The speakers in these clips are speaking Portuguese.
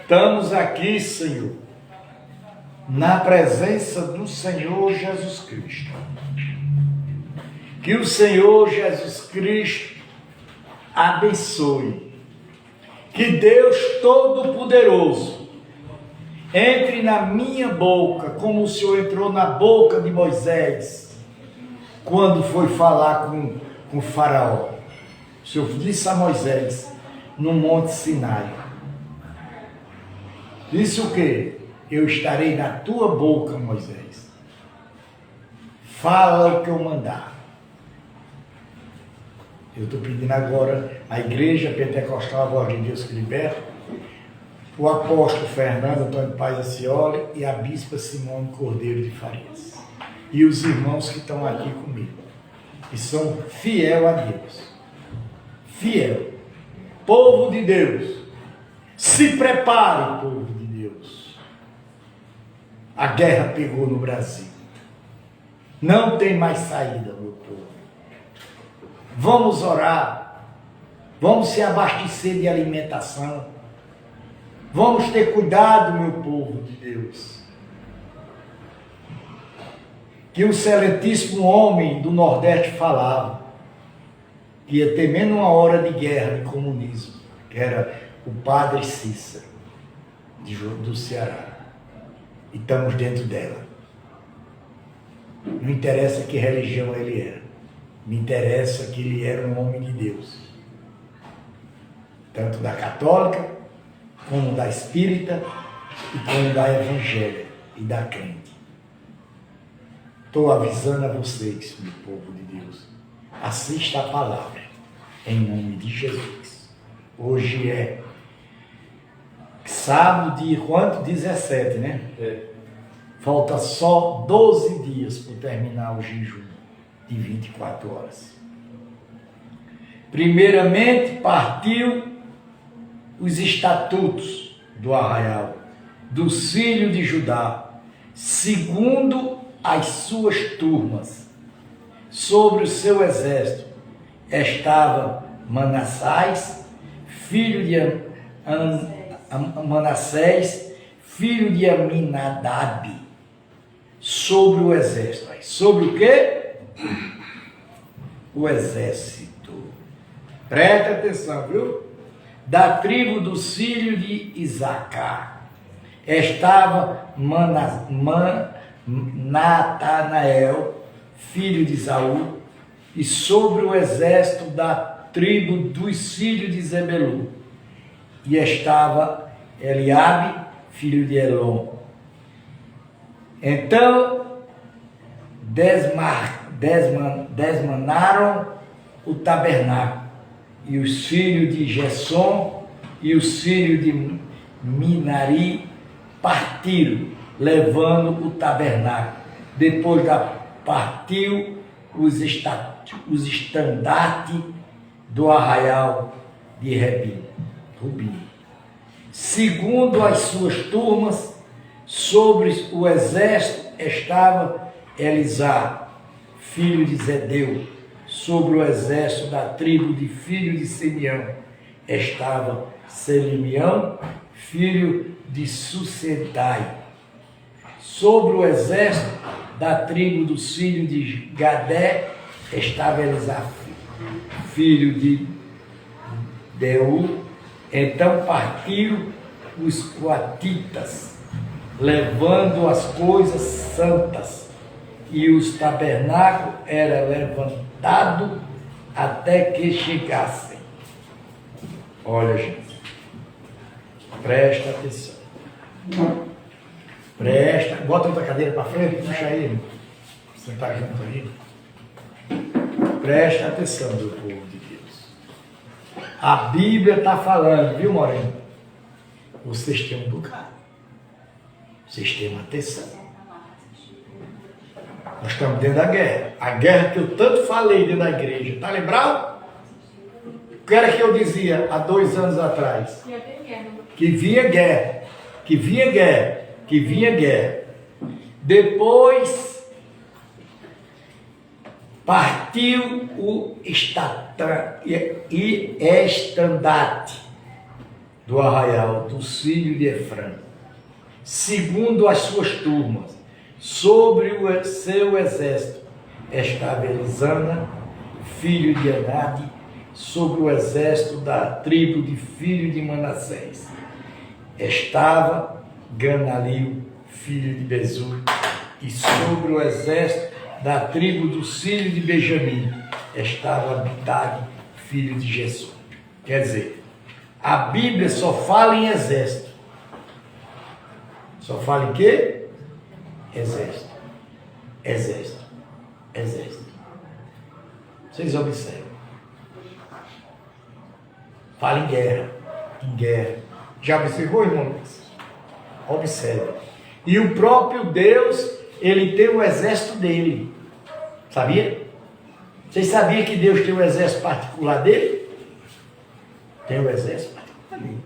Estamos aqui, Senhor, na presença do Senhor Jesus Cristo. Que o Senhor Jesus Cristo abençoe. Que Deus Todo-Poderoso entre na minha boca, como o Senhor entrou na boca de Moisés, quando foi falar com o faraó. O Senhor disse a Moisés, no Monte Sinai. Disse o quê? Eu estarei na tua boca, Moisés. Fala o que eu mandar. Eu estou pedindo agora à Igreja Pentecostal, a Voz de Deus que Liberta, o apóstolo Fernando Antônio Paz Acioli e a bispa Simone Cordeiro de Farias. E os irmãos que estão aqui comigo, que são fiel a Deus. Fiel. Povo de Deus. Se prepare, povo de Deus. A guerra pegou no Brasil. Não tem mais saída, meu povo. Vamos orar. Vamos se abastecer de alimentação. Vamos ter cuidado, meu povo de Deus. Que o excelentíssimo homem do Nordeste falava que ia ter menos uma hora de guerra de comunismo, que era o padre Cícero, do Ceará. E estamos dentro dela. Não interessa que religião ele era. Me interessa que ele era um homem de Deus. Tanto da católica, como da espírita, e como da evangélica e da crente. Estou avisando a vocês, meu povo de Deus. Assista a palavra, em nome de Jesus. Hoje é sábado, dia quanto? 17, né? Falta só 12 dias para terminar o jejum de 24 horas. Primeiramente, partiu os estatutos do arraial, dos filhos de Judá, segundo as suas turmas. Sobre o seu exército estava Manassés, filho de Manassés, filho de Aminadab, sobre o exército. Sobre o quê? O exército. Presta atenção, viu? Da tribo dos filhos de Isacar estava Natanael, filho de Saul, e sobre o exército da tribo dos filhos de Zebelu, e estava Eliabe, filho de Elon. Então desmanaram o tabernáculo, e os filhos de Gessom e os filhos de Minari partiram, levando o tabernáculo. Depois partiu os estandartes do arraial de Rubi. Segundo as suas turmas, sobre o exército estava Elisá, filho de Zedeu. Sobre o exército da tribo de filho de Simeão estava Selimião, filho de Sucedai. Sobre o exército da tribo dos filhos de Gadé estava Elisaf, filho de Deu. Então partiram os coatitas, levando as coisas santas, e os tabernáculos eram levantados até que chegassem. Olha, gente, presta atenção. Bota outra cadeira para frente, puxa aí, sentar junto aí. Presta atenção, meu povo de Deus. A Bíblia está falando, viu, Moreno? Vocês têm um bocado. Vocês têm uma atenção. Nós estamos dentro da guerra. A guerra que eu tanto falei dentro da igreja. Está lembrado? O que era que eu dizia há 2 anos atrás? Que vinha guerra. Que vinha guerra. Que vinha guerra. Depois partiu o estandarte do arraial dos filhos de Efraim, segundo as suas turmas, sobre o seu exército estava Elisana, filho de Anade, sobre o exército da tribo de filho de Manassés. Estava Ganalio, filho de Bezur, e sobre o exército da tribo dos filhos de Benjamim estava Abitade, filho de Gesur. Quer dizer, a Bíblia só fala em exército. Só fala em quê? Exército. Exército. Exército. Vocês observam. Fala em guerra. Em guerra. Já observou, irmão? Observe. E o próprio Deus, ele tem o exército dele. Sabia? Vocês sabiam que Deus tem o exército particular dele? Tem o exército particular dele.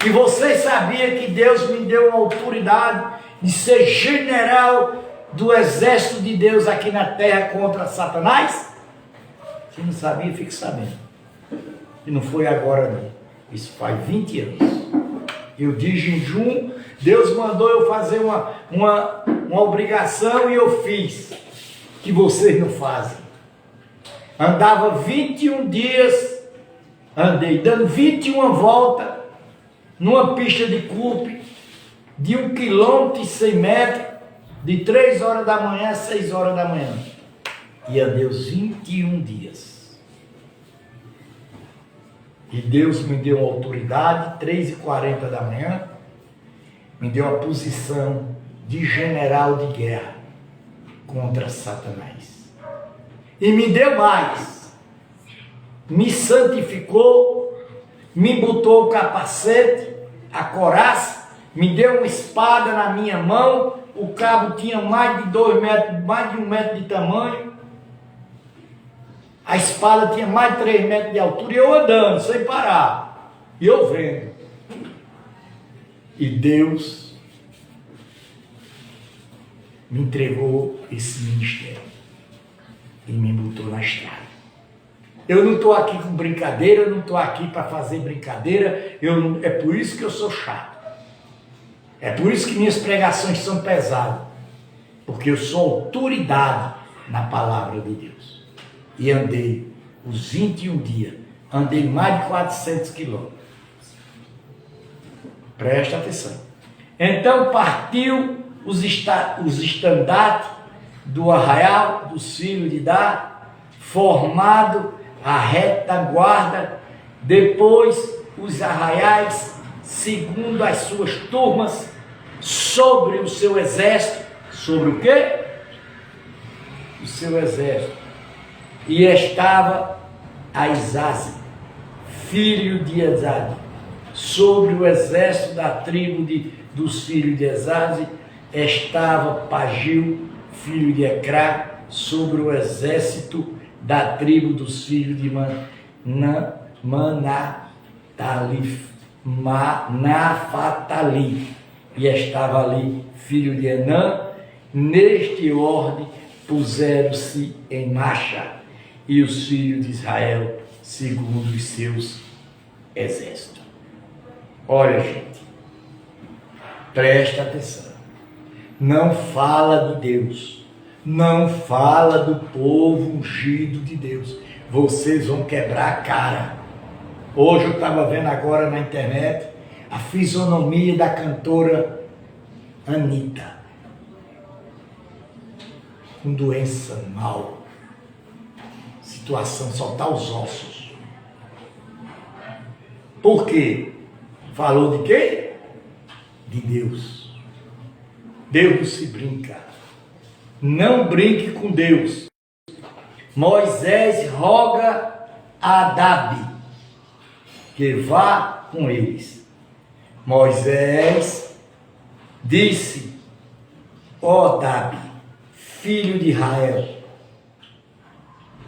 E vocês sabiam que Deus me deu a autoridade de ser general do exército de Deus aqui na terra contra Satanás? Se não sabia, fique sabendo. E não foi agora não. Isso faz 20 anos. Eu de jejum, Deus mandou eu fazer uma obrigação e eu fiz. Que vocês não fazem. Andava 21 dias, andei dando 21 voltas numa pista de curpe de 1 quilômetro e 100 metros, de 3 horas da manhã a 6 horas da manhã. E andei os 21 dias. E Deus me deu autoridade, 3h40 da manhã, me deu a posição de general de guerra contra Satanás. E me deu mais, me santificou, me botou o capacete, a couraça, me deu uma espada na minha mão, o cabo tinha mais de 2 metros, mais de 1 metro de tamanho, a espada tinha mais de 3 metros de altura, e eu andando, sem parar, e eu vendo. E Deus me entregou esse ministério e me botou na estrada. Eu não estou aqui com brincadeira, eu não estou aqui para fazer brincadeira, é por isso que eu sou chato. É por isso que minhas pregações são pesadas, porque eu sou autoridade na palavra de Deus. E andei os 21 dias, andei mais de 400 quilômetros. Presta atenção. Então partiu os estandartes do arraial dos filhos de Dá, formado a retaguarda, depois os arraiais, segundo as suas turmas, sobre o seu exército. Sobre o quê? O seu exército. E estava Aizaze, filho de Ezaze, sobre o exército da tribo dos filhos de Ezaze, estava Pagil, filho de Ecrá, sobre o exército da tribo dos filhos de Naphtali, e estava ali filho de Enã. Neste ordem puseram-se em marcha, e os filhos de Israel, segundo os seus exércitos. Olha, gente, presta atenção. Não fala de Deus, não fala do povo ungido de Deus. Vocês vão quebrar a cara. Hoje eu estava vendo agora na internet a fisionomia da cantora Anitta, com doença mal, situação, soltar os ossos. Por quê? Falou de quê? De Deus. Deus não se brinca. Não brinque com Deus. Moisés roga a Dabi que vá com eles. Moisés disse: ó Dabi, filho de Israel,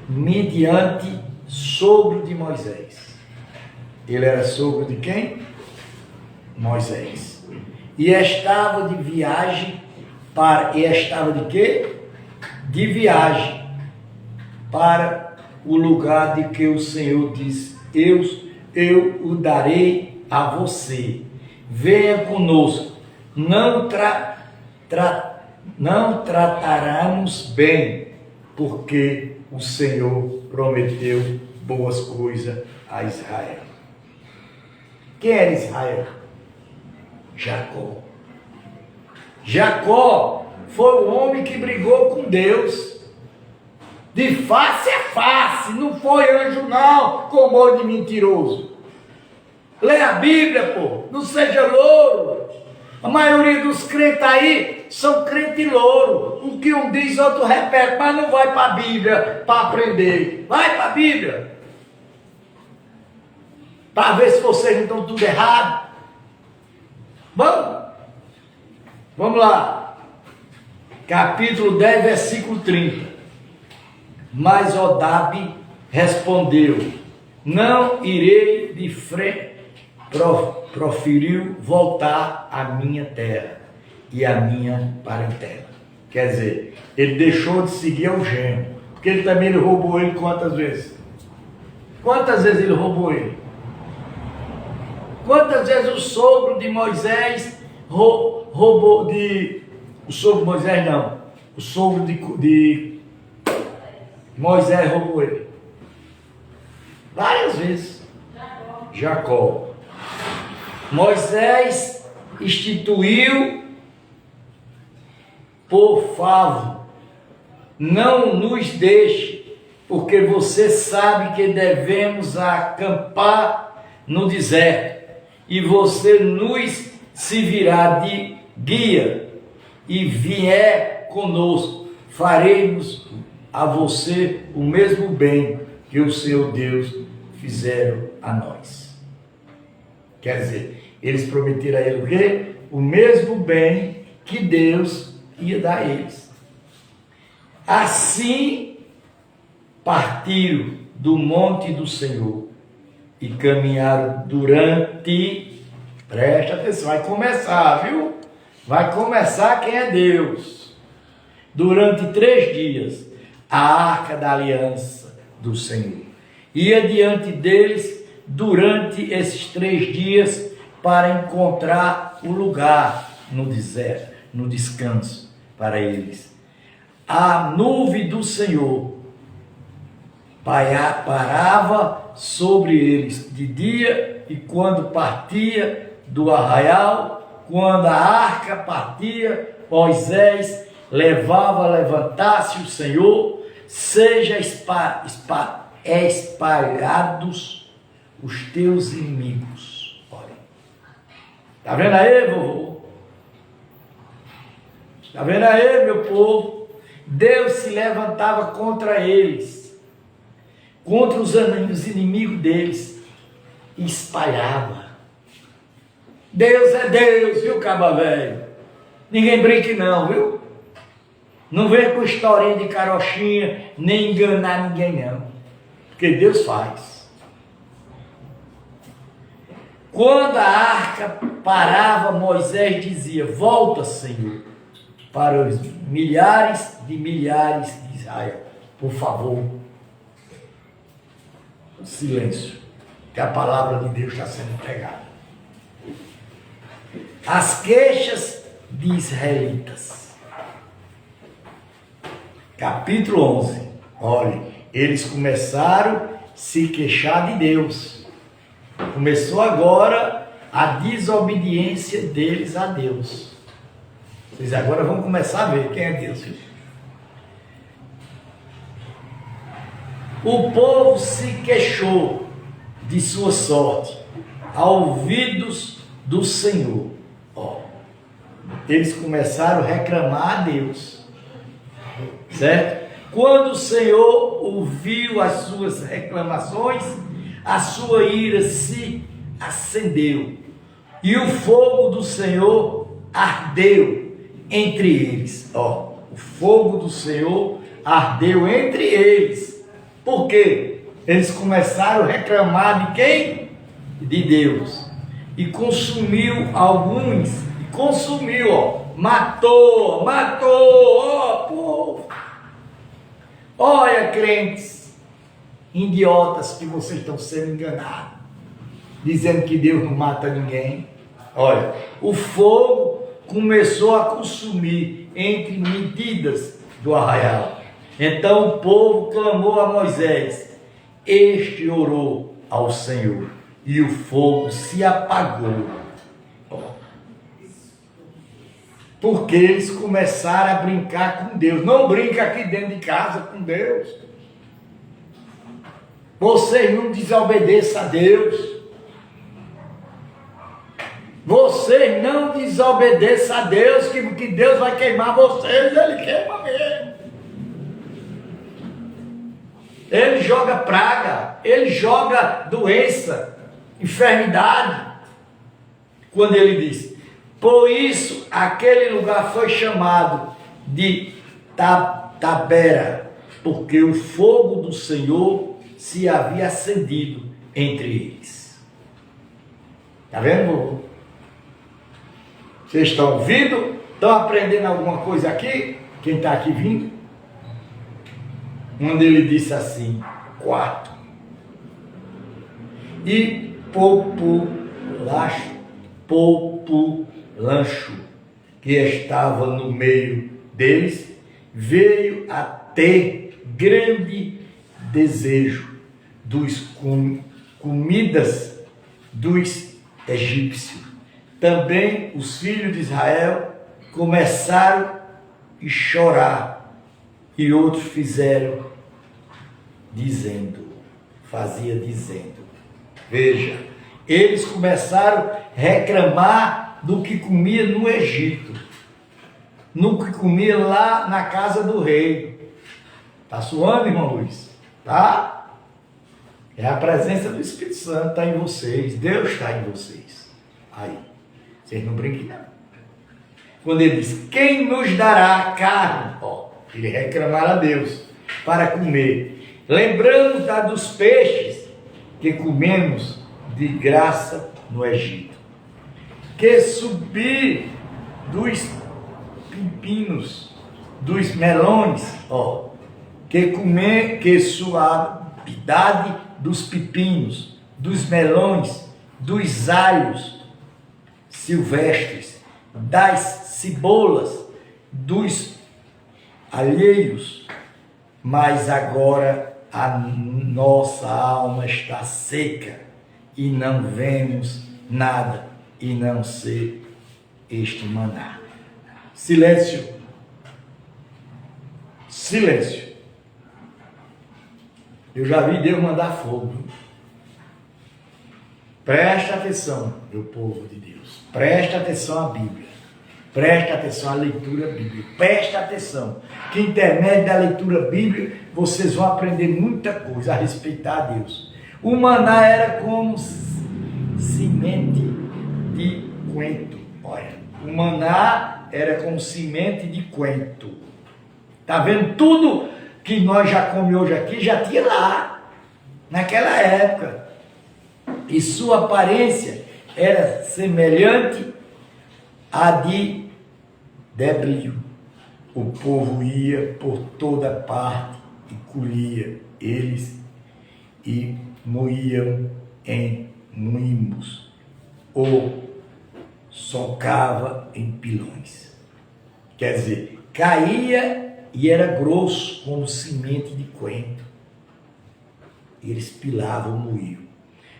mediante sogro de Moisés. Ele era sogro de quem? Moisés. E estava de viagem e estava de quê? De viagem para o lugar de que o Senhor disse: eu o darei a você: venha conosco, não trataremos bem, porque o Senhor prometeu boas coisas a Israel. Quem era Israel? Jacó. Jacó foi o homem que brigou com Deus, de face a face, não foi anjo não, com monte de mentiroso. Lê a Bíblia, pô, não seja louro. A maioria dos crentes aí são crentes louro. O que um diz, outro repete, mas não vai para a Bíblia para aprender. Vai para a Bíblia, para ver se vocês não estão tudo errado. Vamos lá. Capítulo 10, versículo 30. Mas Odabe respondeu: não irei de frente. Proferiu voltar à minha terra e à minha parentela. Quer dizer, ele deixou de seguir o genro, porque ele também roubou ele quantas vezes? Quantas vezes ele roubou ele? Quantas vezes o sogro de Moisés roubou de... O sogro de Moisés não. O sogro de Moisés roubou ele. Várias vezes. Jacó. Moisés instituiu: por favor, não nos deixe, porque você sabe que devemos acampar no deserto, e você nos servirá de guia e vier conosco, faremos a você o mesmo bem que o Senhor Deus fizeram a nós. Quer dizer, eles prometeram a ele o quê? O mesmo bem que Deus ia dar a eles. Assim partiram do monte do Senhor e caminharam durante... Presta atenção, vai começar, viu? Vai começar quem é Deus. Durante 3 dias, a arca da aliança do Senhor ia diante deles durante esses 3 dias para encontrar o lugar no deserto, no descanso para eles. A nuvem do Senhor parava sobre eles de dia, e quando partia do arraial, quando a arca partia, Moisés levantasse o Senhor, seja espalhados os teus inimigos. Olha. Está vendo aí, vovô? Está vendo aí, meu povo? Deus se levantava contra eles, contra os inimigos deles, e espalhava. Deus é Deus, viu, caba velho? Ninguém brinque não, viu? Não venha com historinha de carochinha, nem enganar ninguém não. Porque Deus faz. Quando a arca parava, Moisés dizia: volta, Senhor, para os milhares de Israel. Por favor, silêncio, que a palavra de Deus está sendo pregada. As queixas de israelitas. Capítulo 11. Olha, eles começaram a se queixar de Deus. Começou agora a desobediência deles a Deus. Vocês agora vão começar a ver quem é Deus. O povo se queixou de sua sorte aos ouvidos do Senhor. Eles começaram a reclamar a Deus, certo? Quando o Senhor ouviu as suas reclamações, a sua ira se acendeu, e o fogo do Senhor ardeu entre eles. O fogo do Senhor ardeu entre eles. Por quê? Eles começaram a reclamar de quem? De Deus. E consumiu alguns, matou, povo. Olha, crentes idiotas, que vocês estão sendo enganados. dizendo que Deus não mata ninguém. Olha, o fogo começou a consumir entre medidas do arraial. Então o povo clamou a Moisés. Este orou ao Senhor e o fogo se apagou. Porque eles começaram a brincar com Deus. Não brinca aqui dentro de casa com Deus. Vocês não desobedeçam a Deus. Vocês não desobedeçam a Deus, que Deus vai queimar vocês, Ele queima mesmo. Ele joga praga, Ele joga doença, enfermidade. Quando Ele diz, por isso aquele lugar foi chamado de Tabera, porque o fogo do Senhor se havia acendido entre eles. Está vendo? Vocês estão ouvindo? Estão aprendendo alguma coisa aqui? Quem está aqui vindo? Quando ele disse assim, 4. E Populancho, que estava no meio deles, veio a ter grande desejo dos comidas dos egípcios. Também os filhos de Israel começaram a chorar, e outros fazia dizendo, veja, eles começaram a reclamar do que comia no Egito, no que comia lá na casa do rei. Está suando, irmão Luiz? Tá? É a presença do Espírito Santo, está em vocês, Deus está em vocês. Aí. Vocês não brinquem, não. Quando ele diz, quem nos dará carne? Ele reclamará a Deus para comer. Lembramos dos peixes que comemos de graça no Egito. Que subir dos pepinos, dos melões, que suavidade dos pepinos, dos melões, dos alhos silvestres, das cebolas, dos alheios, mas agora a nossa alma está seca e não vemos nada, e não ser este maná. Silêncio. Silêncio. Eu já vi Deus mandar fogo. Presta atenção, meu povo de Deus. Presta atenção à Bíblia. Presta atenção à leitura bíblica. Presta atenção. Que intermédio da leitura bíblica, vocês vão aprender muita coisa a respeitar a Deus. O maná era como semente de coentro. Olha, o maná era como semente de coentro. Tá vendo? Tudo que nós já comemos hoje aqui já tinha lá, naquela época. E sua aparência era semelhante à de debrio. O povo ia por toda parte e colhia eles e moíam em moinhos ou socava em pilões. Quer dizer, caía e era grosso como semente de coentro. Eles pilavam, moíam.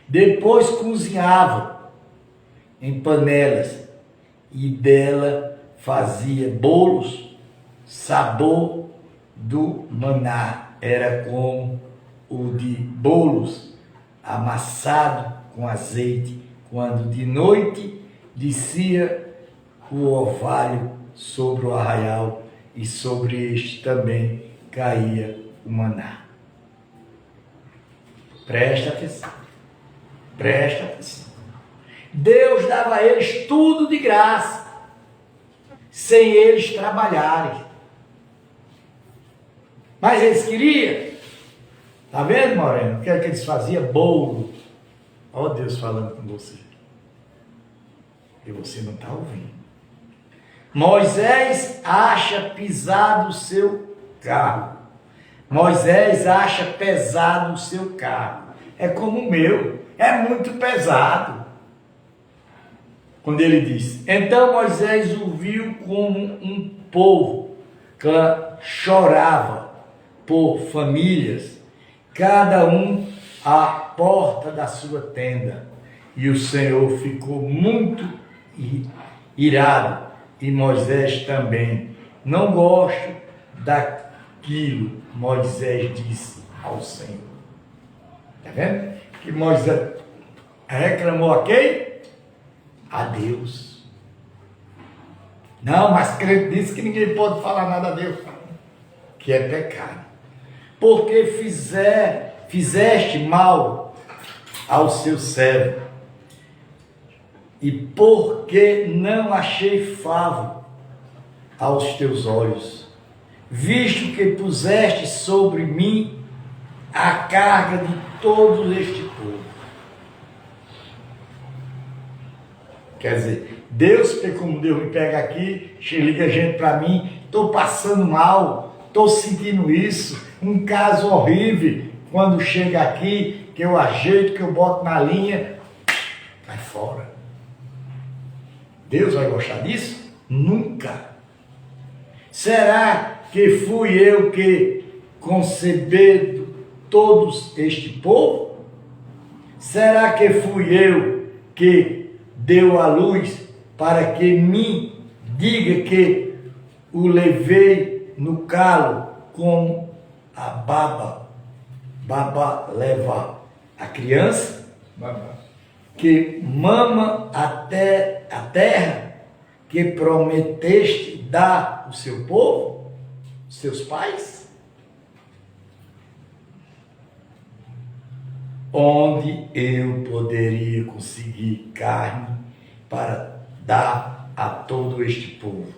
Depois cozinhavam em panelas e dela fazia bolos. Sabor do maná era como o de bolos amassado com azeite, quando de noite descia o orvalho sobre o arraial e sobre este também caía o maná. Presta atenção. Presta atenção. Deus dava a eles tudo de graça, sem eles trabalharem. Mas eles queriam. Está vendo, Moreno? O que é que eles faziam? Bolo. Olha Deus falando com você. E você não está ouvindo. Moisés acha pisado o seu carro. Moisés acha pesado o seu carro. É como o meu. É muito pesado. Quando ele disse, então Moisés o viu como um povo que chorava por famílias, cada um à porta da sua tenda. E o Senhor ficou muito irado, e Moisés também. Não gosto daquilo, Moisés disse ao Senhor. Está vendo? Que Moisés reclamou a quem? A Deus. Não, mas crente disse que ninguém pode falar nada a Deus, que é pecado. Porque fizeste mal ao seu servo, e porque não achei favo aos teus olhos, visto que puseste sobre mim a carga de todo este povo. Quer dizer, Deus, como Deus me pega aqui, liga gente para mim, estou passando mal, estou sentindo isso, um caso horrível, quando chega aqui, que eu ajeito, que eu boto na linha, vai fora. Deus vai gostar disso? Nunca. Será que fui eu que concebi todos este povo? Será que fui eu que deu a luz para que me diga que o levei no calo como a baba leva a criança? Que mama até a terra que prometeste dar ao seu povo, seus pais? Onde eu poderia conseguir carne para dar a todo este povo?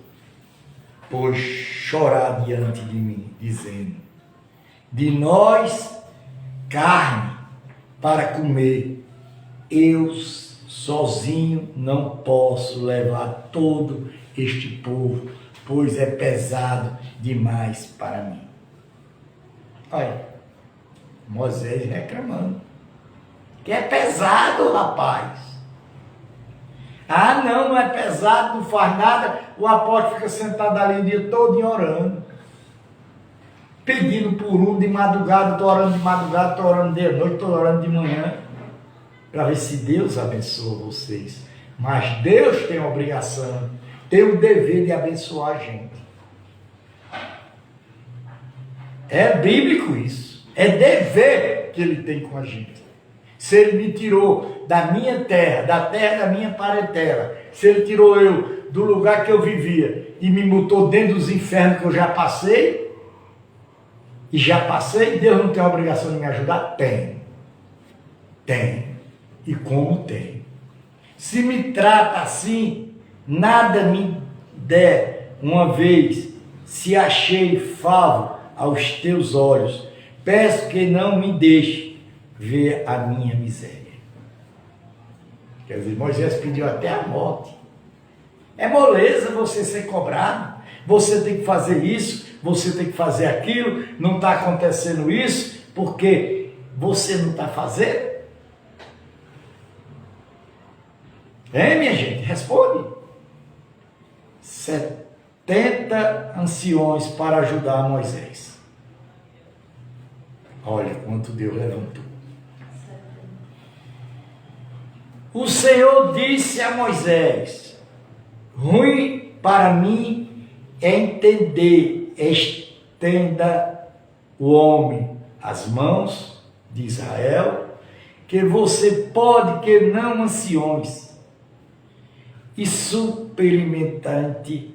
Pois chorar diante de mim, dizendo, de nós carne para comer, eu sozinho não posso levar todo este povo, pois é pesado demais para mim. Olha, Moisés reclamando, que é pesado, rapaz. Ah, não é pesado, não faz nada. O apóstolo fica sentado ali o dia todo orando, pedindo por um de madrugada. Estou orando de madrugada, estou orando de noite, estou orando de manhã, para ver se Deus abençoa vocês. Mas Deus tem a obrigação, tem o dever de abençoar a gente. É bíblico isso. É dever que ele tem com a gente. Se ele me tirou da minha terra, da terra da minha parentela, se ele tirou eu do lugar que eu vivia e me botou dentro dos infernos que eu já passei, Deus não tem a obrigação de me ajudar? Tem. E como tem. Se me trata assim, nada me der uma vez, se achei favo aos teus olhos, peço que não me deixe ver a minha miséria. Quer dizer, Moisés pediu até a morte. É moleza você ser cobrado, você tem que fazer isso, você tem que fazer aquilo, não está acontecendo isso, porque você não está fazendo? Minha gente, responde. 70 anciões para ajudar Moisés. Olha quanto Deus levantou. O Senhor disse a Moisés, ruim para mim é entender, estenda o homem as mãos de Israel, que você pode que não anciões, e superimentante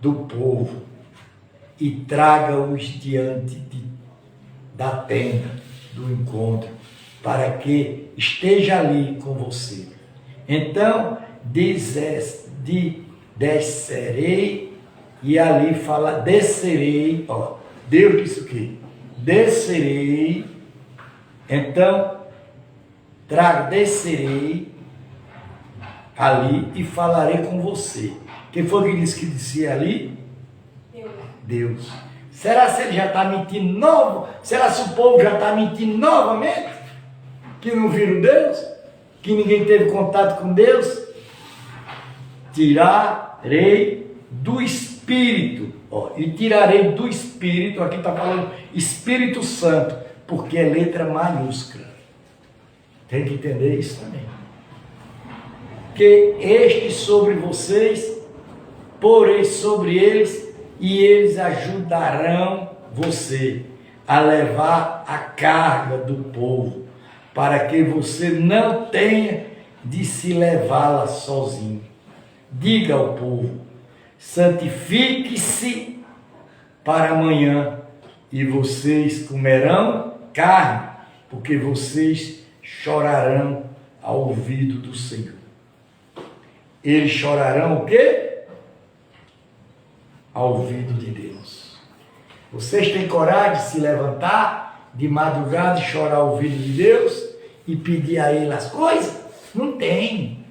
do povo, e traga-os diante da tenda do encontro, para que esteja ali com você. Então, descerei, e ali fala, descerei, ó, Deus disse o quê? Descerei, então, descerei ali e falarei com você. Quem foi que disse que dizia ali? Deus. Será se ele já está mentindo novo? Será se o povo já está mentindo novamente? Que não viram Deus? que ninguém teve contato com Deus? Tirarei do Espírito, ó, e tirarei do Espírito, aqui está falando Espírito Santo, porque é letra maiúscula. Tem que entender isso também. Que este sobre vocês, porei sobre eles, e eles ajudarão você a levar a carga do povo, para que você não tenha de se levá-la sozinho. Diga ao povo: santifique-se para amanhã, e vocês comerão carne, porque vocês chorarão ao ouvido do Senhor. Eles chorarão o quê? Ao ouvido de Deus. Vocês têm coragem de se levantar de madrugada e chorar ao ouvido de Deus e pedir a Ele as coisas? Não tem.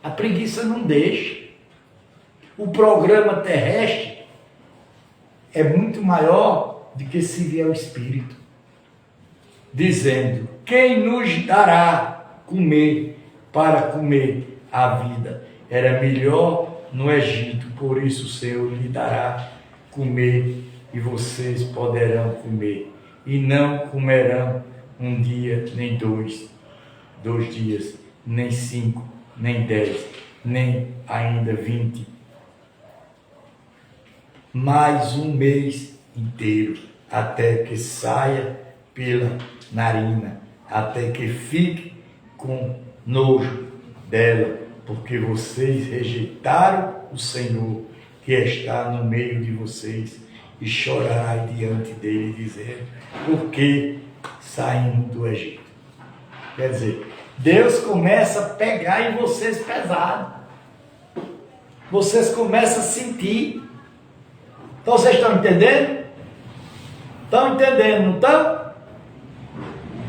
A preguiça não deixa. O programa terrestre é muito maior do que se vier o Espírito, dizendo: quem nos dará comer para comer a vida? Era melhor no Egito, por isso o Senhor lhe dará comer, e vocês poderão comer, e não comerão um dia, nem dois dias, nem 5, nem 10, nem ainda 20, mais um mês inteiro, até que saia pela narina, até que fique com nojo dela, porque vocês rejeitaram o Senhor que está no meio de vocês, e chorai diante dele, dizendo: por que saímos do Egito? Quer dizer, Deus começa a pegar em vocês pesado. Vocês começam a sentir. Então vocês estão entendendo? Estão entendendo, não estão?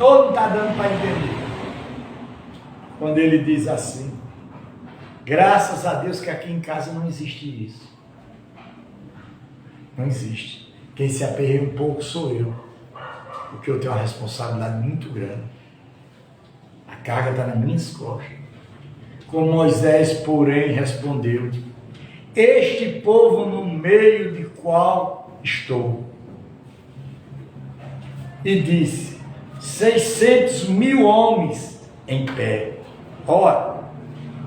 Ou não está dando para entender? Quando ele diz assim: graças a Deus que aqui em casa não existe isso. Não existe. Quem se aperreia um pouco sou eu, porque eu tenho uma responsabilidade muito grande. A carga está nas minhas costas. Com Moisés, porém, respondeu: este povo no meio de qual estou. E disse: 600 mil homens em pé. Ora,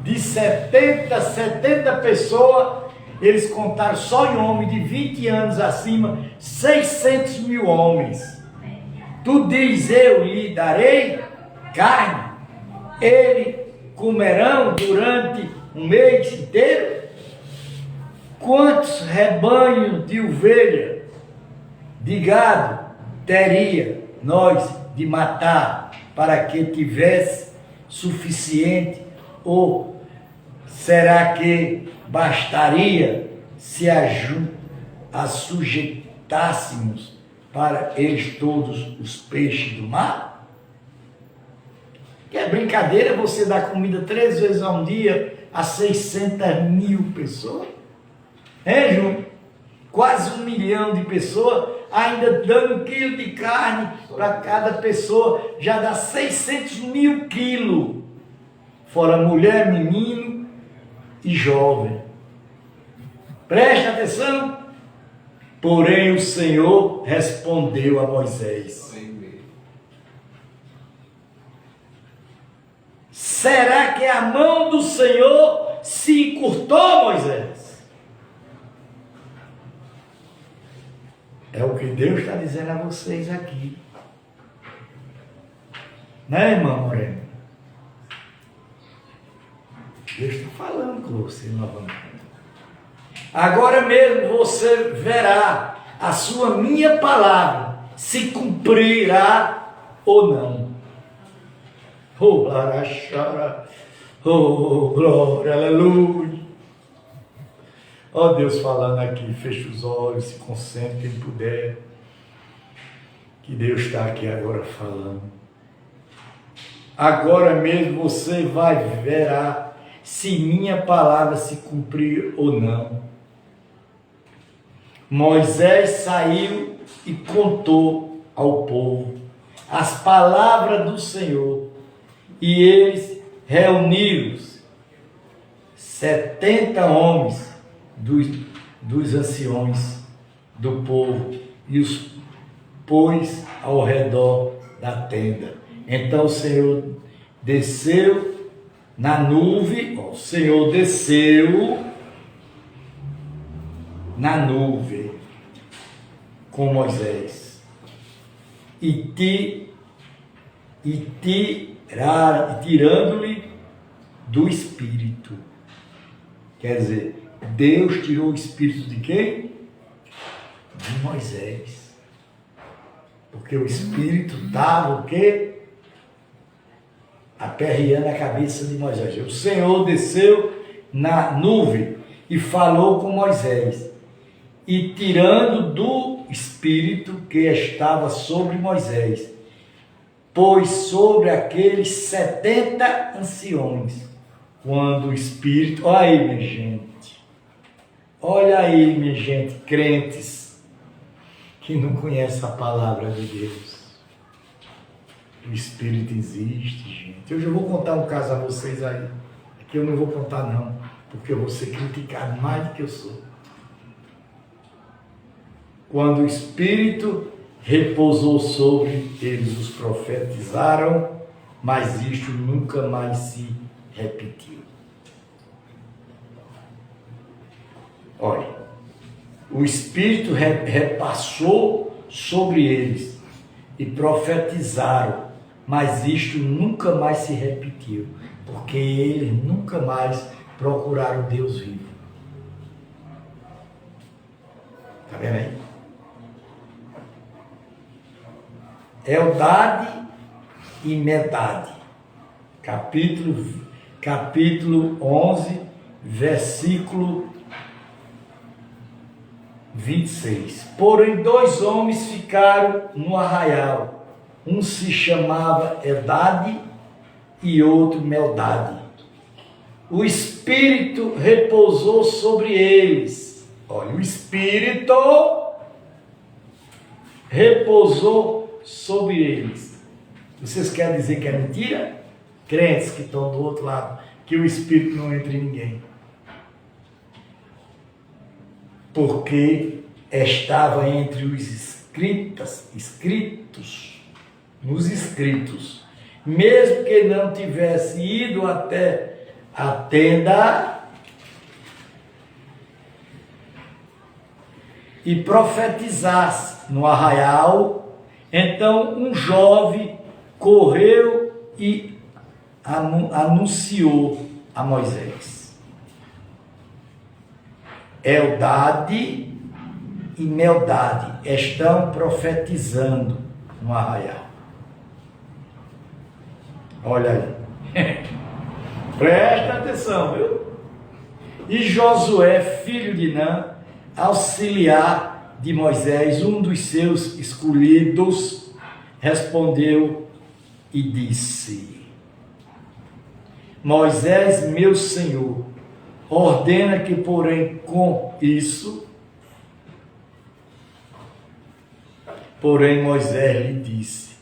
de 70 pessoas, eles contaram só em homem de 20 anos acima, 600 mil homens. Tu diz: eu lhe darei carne, eles comerão durante um mês inteiro? Quantos rebanhos de ovelha, de gado, teria nós de matar para que tivesse suficiente? Ou será que bastaria se assujeitássemos para eles todos os peixes do mar? Que é brincadeira você dar comida 3 vezes a um dia a 600 mil pessoas? É, Júnior? Quase 1 milhão de pessoas, ainda dando 1 quilo de carne para cada pessoa, já dá 600 mil quilos. Fora mulher, menino e jovem. Preste atenção. Porém o Senhor respondeu a Moisés: será que a mão do Senhor se encurtou, Moisés? É o que Deus está dizendo a vocês aqui. Né, irmã Morena? Deus está falando com você novamente. Agora mesmo você verá a sua minha palavra se cumprirá ou não. Oh, larachara. Oh, glória, aleluia. Ó Deus falando aqui, feche os olhos, se concentre quem puder. Que Deus está aqui agora falando. Agora mesmo você vai verá se minha palavra se cumprir ou não. Moisés saiu e contou ao povo as palavras do Senhor, e eles reuniram-se 70 homens dos anciões do povo e os pôs ao redor da tenda. Então o Senhor desceu na nuvem, o Senhor desceu na nuvem com Moisés e tirando-lhe do Espírito. Quer dizer, Deus tirou o Espírito de quem? De Moisés. Porque o Espírito estava o quê? Aperreando a cabeça de Moisés. O Senhor desceu na nuvem e falou com Moisés. E tirando do Espírito que estava sobre Moisés, pôs sobre aqueles 70 anciões. Quando o Espírito... Olha aí, minha gente. Olha aí, minha gente, crentes que não conhecem a palavra de Deus. O Espírito existe, gente. Hoje eu vou contar um caso a vocês aí. Aqui eu não vou contar não, porque eu vou ser criticado mais do que eu sou. Quando o Espírito repousou sobre eles, os profetizaram, mas isto nunca mais se repetiu. Olha, o Espírito repassou sobre eles e profetizaram, mas isto nunca mais se repetiu, porque eles nunca mais procuraram Deus vivo. Está vendo aí? Eldade e Medade, capítulo 11, versículo 26. Porém, 2 homens ficaram no arraial, um se chamava Eldade e outro Medade. O Espírito repousou sobre eles. Olha, o Espírito repousou sobre eles. Vocês querem dizer que é mentira? Crentes que estão do outro lado, que o Espírito não entra em ninguém. Porque estava entre os nos escritos, mesmo que não tivesse ido até a tenda e profetizasse no arraial, então um jovem correu e anunciou a Moisés. Eldade e Medade estão profetizando no arraial. Olha aí. Presta atenção, viu? E Josué, filho de Nã, auxiliar de Moisés, um dos seus escolhidos, respondeu e disse: Moisés, meu senhor, ordena que, porém, com isso... Porém, Moisés lhe disse: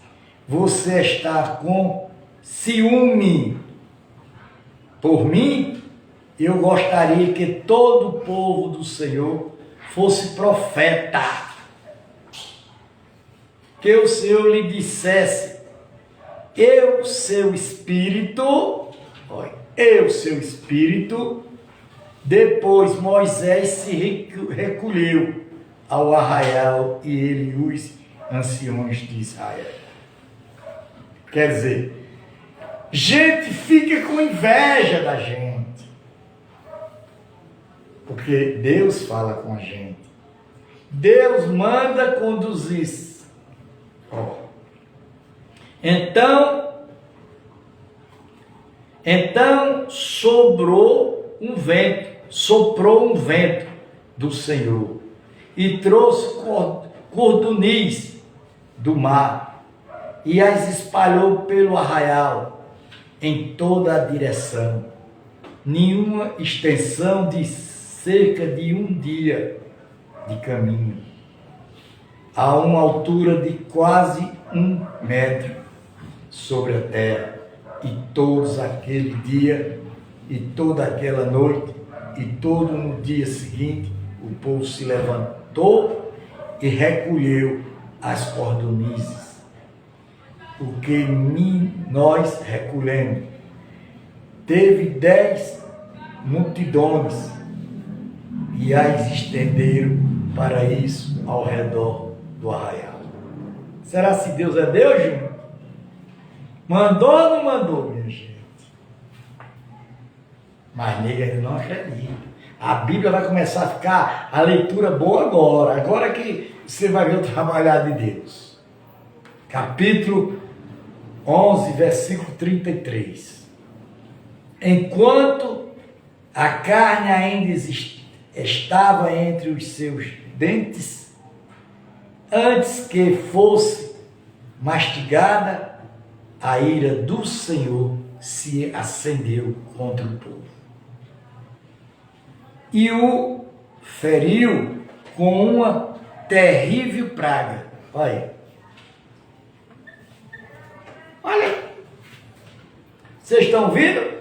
você está com ciúme por mim? Eu gostaria que todo o povo do Senhor fosse profeta, que o Senhor lhe dissesse: eu, seu espírito, Depois Moisés se recolheu ao arraial e ele e os anciões de Israel. Quer dizer, gente fica com inveja da gente, porque Deus fala com a gente. Deus manda conduzir. Então soprou um vento do Senhor e trouxe cordonis do mar e as espalhou pelo arraial em toda a direção, nenhuma extensão de cerca de um dia de caminho, a uma altura de quase 1 metro sobre a terra. E todos aquele dia, e toda aquela noite, e todo no dia seguinte, o povo se levantou e recolheu as cordonizes. Porque nós recolhemos. Teve 10 multidões e as estenderam para isso ao redor do arraial. Será se Deus é Deus, Júnior? Mandou ou não mandou, minha gente? Mas nega ainda não acredita. A Bíblia vai começar a ficar a leitura boa agora. Agora que você vai ver o trabalhar de Deus. Capítulo 11, versículo 33. Enquanto a carne ainda estava entre os seus dentes, antes que fosse mastigada, a ira do Senhor se acendeu contra o povo. E o feriu com uma terrível praga. Olha. Olha. Vocês estão vendo?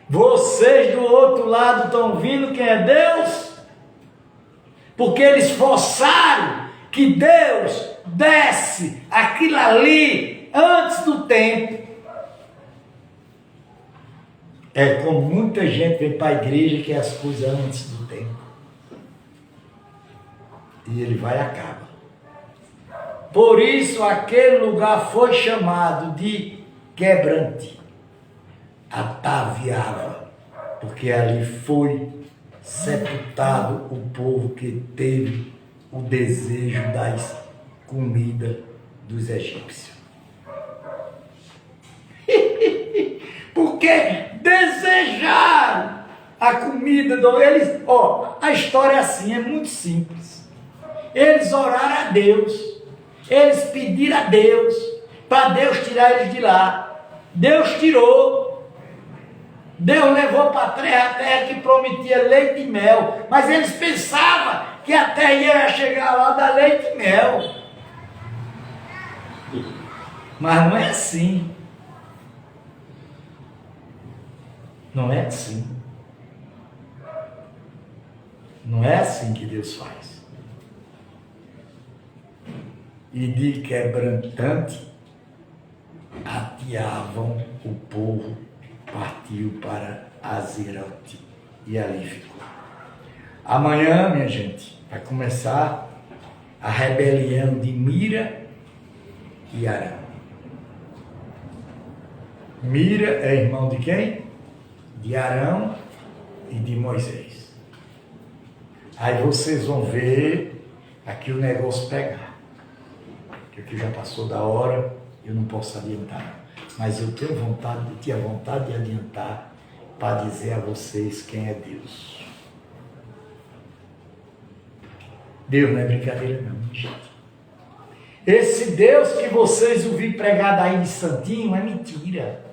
Vocês do outro lado estão vendo quem é Deus? Porque eles forçaram que Deus desse aquilo ali antes do tempo. É como muita gente vem para a igreja que é as coisas antes do tempo. E ele vai e acaba. Por isso aquele lugar foi chamado de quebrante. Ataviava, porque ali foi sepultado o povo que teve o desejo das comidas dos egípcios. Porque desejaram a comida eles. A história é assim, é muito simples. Eles oraram a Deus, eles pediram a Deus para Deus tirar eles de lá. Deus tirou. Deus levou para a terra que prometia leite e mel, mas eles pensavam que a terra ia chegar lá da leite e mel. Mas não é assim. Não é assim. Não é assim que Deus faz. E de quebrantante ateavam o povo, partiu para Azerote e ali ficou. Amanhã, minha gente, vai começar a rebelião de Mira e Arão. Mira é irmão de quem? De Arão e de Moisés. Aí vocês vão ver aqui o negócio pegar. Que aqui já passou da hora, eu não posso adiantar. Mas eu tinha vontade de adiantar para dizer a vocês quem é Deus. Deus não é brincadeira não, gente. Esse Deus que vocês ouviram pregado aí de santinho é mentira.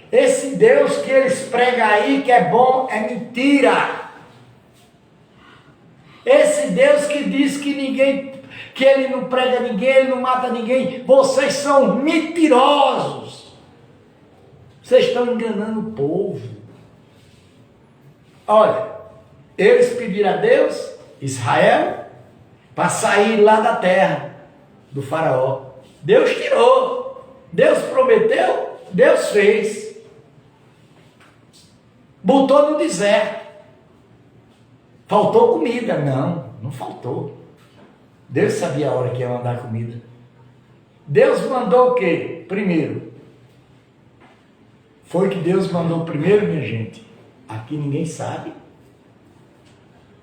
Esse Deus que eles pregam aí que é bom é mentira. Esse Deus que diz que ele não prega ninguém, ele não mata ninguém, vocês são mentirosos. Vocês estão enganando o povo. Olha, eles pediram a Deus, Israel, para sair lá da terra do faraó. Deus tirou. Deus prometeu, Deus fez. Botou no deserto. Faltou comida? Não, não faltou. Deus sabia a hora que ia mandar comida. Deus mandou o quê? Primeiro. Foi que Deus mandou primeiro, minha gente. Aqui ninguém sabe.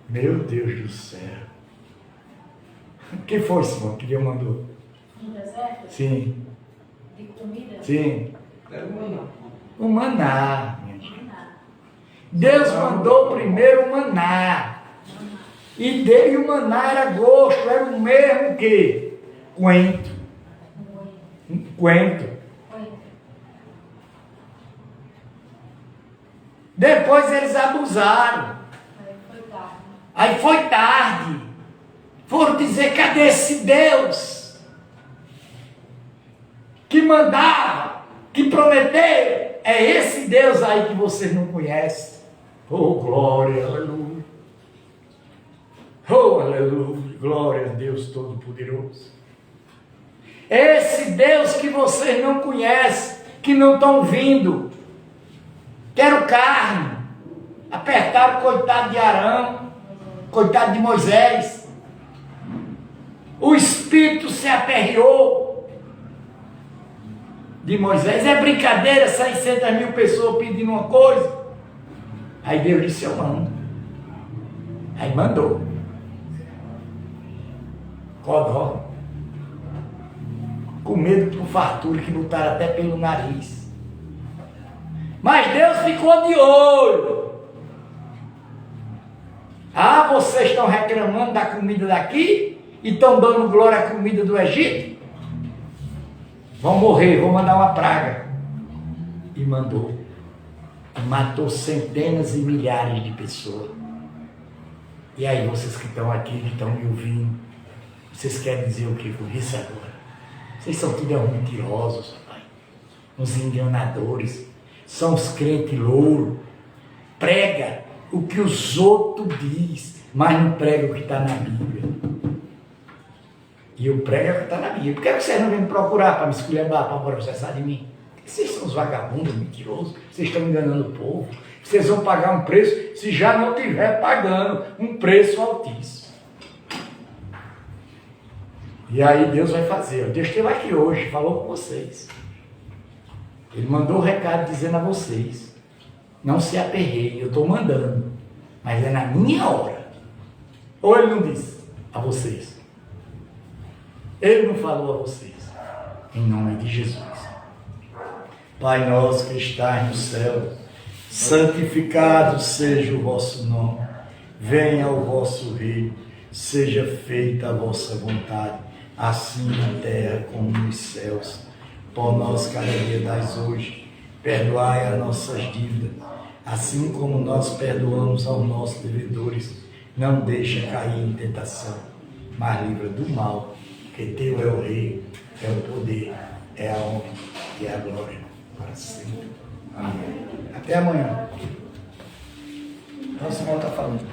Meu Deus do céu. O que foi, Simão, que Deus mandou? No deserto? Sim. De comida? Sim. Era o maná. O maná, minha gente. Deus mandou primeiro o maná. E o maná era gosto, era o mesmo que coentro. Coentro. Depois eles abusaram. Aí foi tarde. Foram dizer, cadê esse Deus? que mandava, que prometeu. É esse Deus aí que vocês não conhecem. Oh, glória, aleluia. Oh, aleluia. Glória a Deus Todo-Poderoso. Esse Deus que vocês não conhecem, que não estão vindo. Quero carne. Apertaram o coitado de Arão, coitado de Moisés. O Espírito se aperreou de Moisés. É brincadeira, 600.000 pessoas pedindo uma coisa. Aí Deus disse, eu mando. Aí mandou. Codó. Com medo por fartura, que lutaram até pelo nariz. Mas Deus ficou de olho. Ah, vocês estão reclamando da comida daqui e estão dando glória à comida do Egito? Vão morrer, vou mandar uma praga. E mandou. E matou centenas e milhares de pessoas. E aí, vocês que estão aqui, que estão me ouvindo, vocês querem dizer o que com isso agora? Vocês são tudo mentirosos, papai. Uns enganadores. São os crentes louros. Prega o que os outros dizem, mas não prega o que está na Bíblia. E eu prego o que está na Bíblia. Por que vocês não vêm me procurar para me esculhambar, para processar de mim? Vocês são os vagabundos, mentirosos. Vocês estão enganando o povo. Vocês vão pagar um preço se já não estiver pagando um preço altíssimo. E aí Deus vai fazer. Deus esteve aqui hoje, falou com vocês. Ele mandou o recado dizendo a vocês. Não se aperreiem, eu estou mandando. Mas é na minha hora. Ou ele não disse a vocês? Ele não falou a vocês. Em nome de Jesus. Pai nosso que estás no céu, santificado seja o vosso nome. Venha o vosso reino. Seja feita a vossa vontade, assim na terra como nos céus. Pão nosso cada dia dais hoje. Perdoai as nossas dívidas, assim como nós perdoamos aos nossos devedores. Não deixa cair em tentação, mas livra do mal, que teu é o rei, é o poder, é a honra e a glória para sempre. Amém. Até amanhã. Nossa irmã está falando.